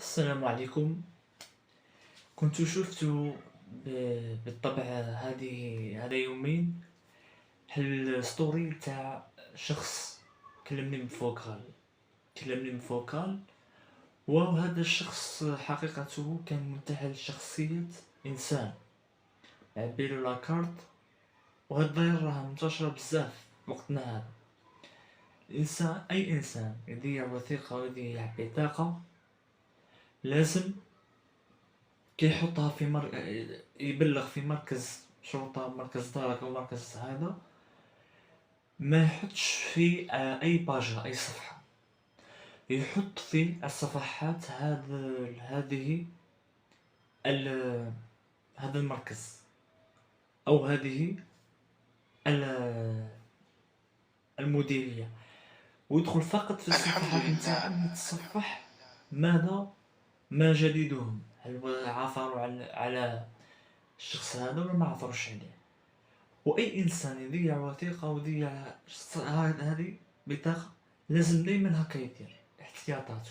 السلام عليكم. كنت شفت بالطبع هذا يومين الستوري تاع شخص كلمني بفوكال. وهذا الشخص حقيقته كان منتحل شخصية إنسان، عبيلو لاكارت. وهاد الظاهرة راه منتشرة بزاف وقتنا هذا. أي إنسان يضيع وثيقة ويضيع بطاقة لازم كيحطها يبلغ في مركز شرطة، مركز درك أو مركز هذا. ما يحطش في أي باجة، أي صفحة، يحط في الصفحات هذه هذا المركز أو هذه المديرية، ويدخل فقط في الصفحات نتاعهم يتصفح ما جديدهم، هل عثروا على الشخص هذا ولا ما عثروش عليه. واي انسان يضيع وثيقه ويضيع هذه بطاقه لازم دائما هكا يدير احتياطاته،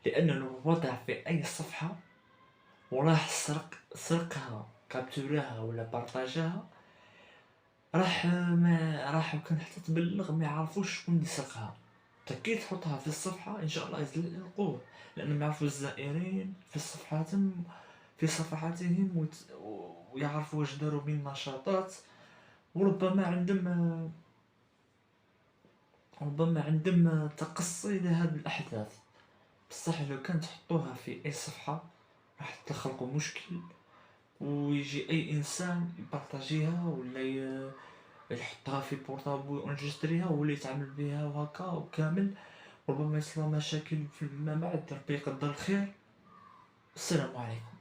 لانه لو وضع في اي صفحه وراح سرقها، كابتوراها ولا بارطاجاها، راح كان حتى تبلغ ما يعرفوش شكون اللي سرقها. كي تحطها في الصفحه ان شاء الله يلقوه، لانهم يعرفوا الزائرين في صفحاتهم ويعرفوا واش داروا من نشاطات. وربما عندهم تقصي لهذه الأحداث. بصح لو كان تحطوها في أي صفحة راح تخلقوا مشكل، ويجي أي إنسان يبارطاجيها ولا يحطها في بورطابل وينجستريها ولا يتعامل بها وهكا وكامل. ربما يصلى مشاكل فيما بعد. ربي يقدر الخير. السلام عليكم.